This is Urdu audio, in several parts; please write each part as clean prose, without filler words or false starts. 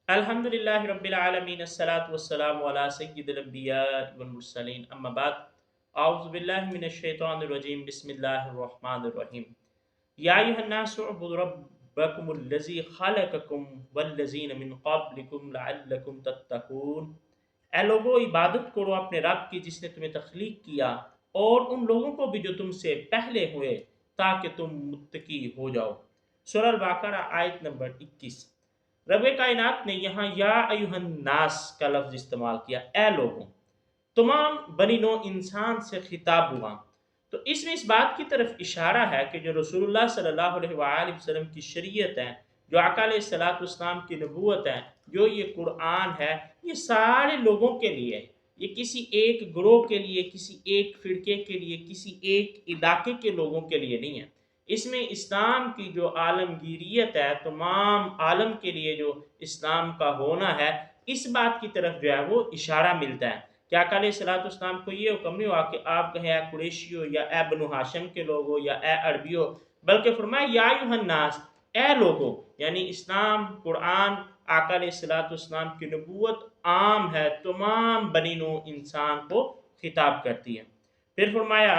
الحمدللہ رب العالمین الصلاۃ والسلام علی سید الانبیاء والمرسلین اما بعد اعوذ باللہ من الشیطان الرجیم بسم اللہ الرحمن الرحیم یا ایھا الناس اعبدوا ربکم الذی خلقکم والذین من قبلکم لعلکم تتقون۔ اے لوگو عبادت کرو اپنے رب کی جس نے تمہیں تخلیق کیا اور ان لوگوں کو بھی جو تم سے پہلے ہوئے تاکہ تم متقی ہو جاؤ۔ سورہ البقرہ آیت نمبر 21۔ رب کائنات نے یہاں یا ایھا الناس کا لفظ استعمال کیا، اے لوگوں، تمام بنی نوع انسان سے خطاب ہوا۔ تو اس میں اس بات کی طرف اشارہ ہے کہ جو رسول اللہ صلی اللہ علیہ وآلہ وسلم کی شریعت ہے، جو آقا علیہ الصلوۃ والسلام کی نبوت ہے، جو یہ قرآن ہے، یہ سارے لوگوں کے لیے ہے۔ یہ کسی ایک گروہ کے لیے، کسی ایک فرقے کے لیے، کسی ایک علاقے کے لوگوں کے لیے نہیں ہے۔ اس میں اسلام کی جو عالمگیریت ہے، تمام عالم کے لیے جو اسلام کا ہونا ہے، اس بات کی طرف جو ہے وہ اشارہ ملتا ہے کہ آقا علیہ الصلوۃ والسلام کو یہ حکم نہیں ہوا کہ آپ کہیں اے قریشیو یا اے بنو ہاشم کے لوگو یا اے عربیو، بلکہ فرمایا یا ایھا الناس، اے لوگو، یعنی اسلام، قرآن، آقا علیہ الصلوۃ والسلام کی نبوت عام ہے، تمام بنی نوع انسان کو خطاب کرتی ہے۔ پھر فرمایا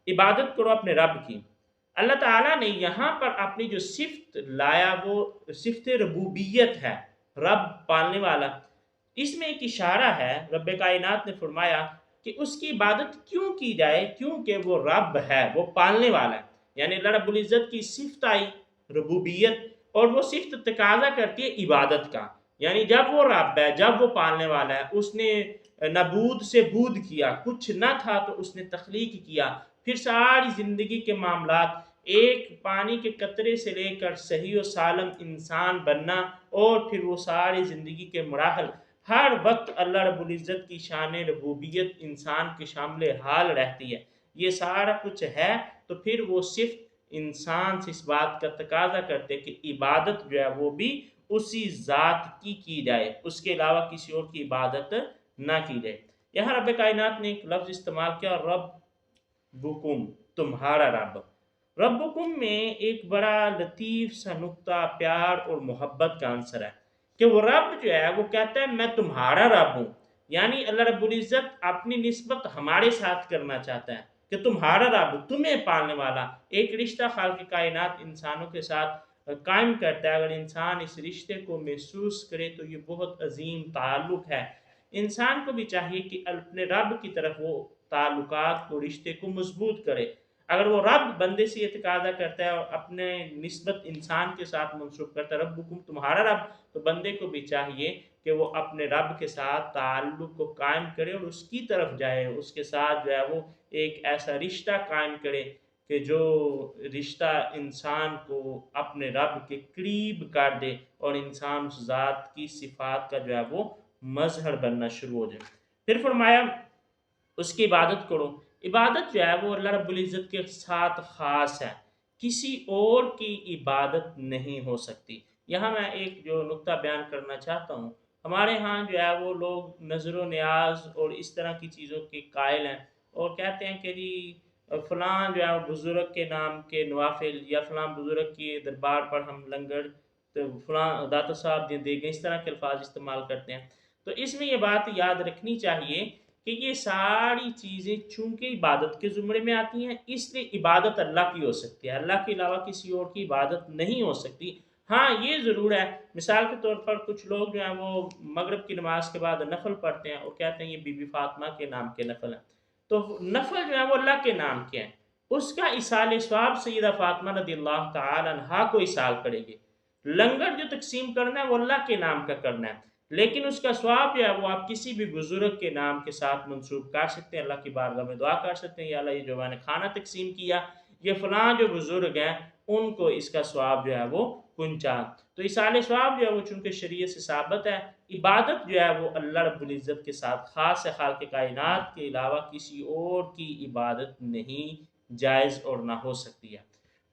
عبادت کرو اپنے رب کی۔ اللہ تعالیٰ نے یہاں پر اپنی جو صفت لایا وہ صفت ربوبیت ہے، رب پالنے والا۔ اس میں ایک اشارہ ہے، رب کائنات نے فرمایا کہ اس کی عبادت کیوں کی جائے، کیونکہ وہ رب ہے، وہ پالنے والا ہے۔ یعنی اللہ رب العزت کی صفت آئی ربوبیت، اور وہ صفت تقاضا کرتی ہے عبادت کا۔ یعنی جب وہ رب ہے، جب وہ پالنے والا ہے، اس نے نبود سے بود کیا، کچھ نہ تھا تو اس نے تخلیق کیا، پھر ساری زندگی کے معاملات، ایک پانی کے قطرے سے لے کر صحیح و سالم انسان بننا، اور پھر وہ ساری زندگی کے مراحل، ہر وقت اللہ رب العزت کی شان ربوبیت انسان کے شامل حال رہتی ہے۔ یہ سارا کچھ ہے تو پھر وہ صرف انسان سے اس بات کا تقاضا کرتے کہ عبادت جو ہے وہ بھی اسی ذات کی جائے، اس کے علاوہ کسی اور کی عبادت نہ کی جائے۔ یہاں رب کائنات نے ایک لفظ استعمال کیا، رب بکم، تمہارا رب۔ ربکم میں ایک بڑا لطیف سا نقطہ پیار اور محبت کا عنصر ہے کہ وہ رب جو ہے وہ کہتا ہے میں تمہارا رب ہوں۔ یعنی اللہ رب العزت اپنی نسبت ہمارے ساتھ کرنا چاہتا ہے کہ تمہارا رب، تمہیں پالنے والا، ایک رشتہ خالق کائنات انسانوں کے ساتھ قائم کرتا ہے۔ اگر انسان اس رشتے کو محسوس کرے تو یہ بہت عظیم تعلق ہے۔ انسان کو بھی چاہیے کہ اپنے رب کی طرف وہ تعلقات کو، رشتے کو مضبوط کرے۔ اگر وہ رب بندے سے یہ تقاضا کرتا ہے اور اپنے نسبت انسان کے ساتھ منسوب کرتا ہے ربکم، تمہارا رب، تو بندے کو بھی چاہیے کہ وہ اپنے رب کے ساتھ تعلق کو قائم کرے اور اس کی طرف جائے، اس کے ساتھ جو ہے وہ ایک ایسا رشتہ قائم کرے کہ جو رشتہ انسان کو اپنے رب کے قریب کر دے اور انسان اس ذات کی صفات کا جو ہے وہ مظہر بننا شروع ہو جائے۔ پھر فرمایا اس کی عبادت کرو۔ عبادت جو ہے وہ اللہ رب العزت کے ساتھ خاص ہے، کسی اور کی عبادت نہیں ہو سکتی۔ یہاں میں ایک جو نقطہ بیان کرنا چاہتا ہوں، ہمارے ہاں جو ہے وہ لوگ نظر و نیاز اور اس طرح کی چیزوں کے قائل ہیں، اور کہتے ہیں کہ جی فلاں جو ہے بزرگ کے نام کے نوافل، یا فلاں بزرگ کے دربار پر ہم لنگر، تو فلاں داتا صاحب دے گئے، اس طرح کے الفاظ استعمال کرتے ہیں۔ تو اس میں یہ بات یاد رکھنی چاہیے کہ یہ ساری چیزیں چونکہ عبادت کے زمرے میں آتی ہیں، اس لیے عبادت اللہ کی ہو سکتی ہے، اللہ کے علاوہ کسی اور کی عبادت نہیں ہو سکتی۔ ہاں یہ ضرور ہے، مثال کے طور پر کچھ لوگ جو ہیں وہ مغرب کی نماز کے بعد نفل پڑھتے ہیں اور کہتے ہیں یہ بی بی فاطمہ کے نام کے نفل ہیں۔ تو نفل جو ہے وہ اللہ کے نام کے ہیں، اس کا ایصال ثواب سیدہ فاطمہ رضی اللہ تعالی عنہا کو ایصال کریں گے۔ لنگر جو تقسیم کرنا ہے وہ اللہ کے نام کا کرنا ہے، لیکن اس کا ثواب جو ہے وہ آپ کسی بھی بزرگ کے نام کے ساتھ منسوب کر سکتے ہیں، اللہ کی بارگاہ میں دعا کر سکتے ہیں، یا اللہ یہ جو میں نے کھانا تقسیم کیا، یہ فلاں جو بزرگ ہیں ان کو اس کا ثواب جو ہے وہ پہنچا۔ تو ایصال ثواب جو ہے وہ چونکہ شریعت سے ثابت ہے، عبادت جو ہے وہ اللہ رب العزت کے ساتھ خاص ہے، خالق کائنات کے علاوہ کسی اور کی عبادت نہیں جائز اور نہ ہو سکتی ہے۔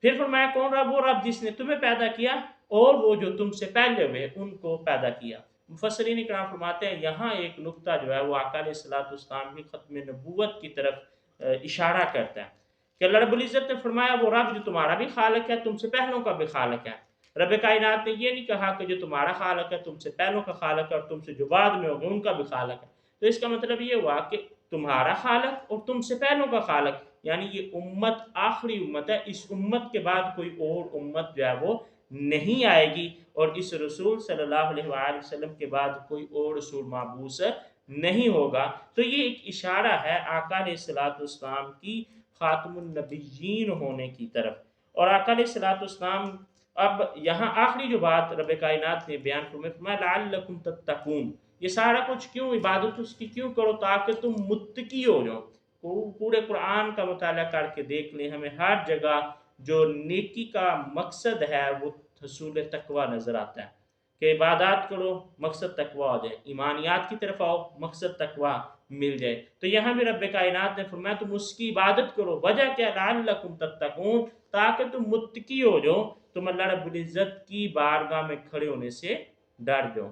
پھر فرمایا کون رب؟ وہ رب جس نے تمہیں پیدا کیا اور وہ جو تم سے پہلے ہوئے ان کو پیدا کیا۔ مفسرین اکرام فرماتے ہیں یہاں ایک نقطہ جو ہے وہ آقا علیہ الصلوۃ والسلام کی ختم نبوت کی طرف اشارہ کرتا ہے کہ اللہ رب العزت نے فرمایا وہ رب جو تمہارا بھی خالق ہے، تم سے پہلوں کا بھی خالق ہے۔ رب کائنات نے یہ نہیں کہا کہ جو تمہارا خالق ہے تم سے پہلوں کا خالق ہے اور تم سے جو بعد میں ہوگے ان کا بھی خالق ہے. تو اس کا مطلب یہ ہوا کہ تمہارا خالق اور تم سے پہلوں کا خالق، یعنی یہ امت آخری امت ہے، اس امت کے بعد کوئی اور امت جو ہے وہ نہیں آئے گی، اور اس رسول صلی اللہ علیہ وآلہ وسلم کے بعد کوئی اور رسول مبعوث نہیں ہوگا. تو یہ ایک اشارہ ہے آقا علیہ السلام کی خاتم النبیین ہونے کی طرف. اور آقا علیہ السلام اب یہاں آخری جو بات رب کائنات نے بیان فرمایا لعلکم تتقون، یہ سارا کچھ کیوں، عبادت اس کی کیوں کرو تاکہ تم متقی ہو جاؤ. پورے قرآن کا مطالعہ کر کے دیکھ لیں، ہمیں ہر جگہ جو نیکی کا مقصد ہے وہ حصول تقوی نظر آتا ہے کہ عبادات کرو مقصد تقوی ہو جائے، ایمانیات کی طرف آؤ مقصد تقوی مل جائے. تو یہاں بھی رب کائنات نے فرمایا تم اس کی عبادت کرو، وجہ کیا، لعلکم تتقون، تاکہ تم متقی ہو جاؤ، تم اللہ رب العزت کی بارگاہ میں کھڑے ہونے سے ڈر جاؤ.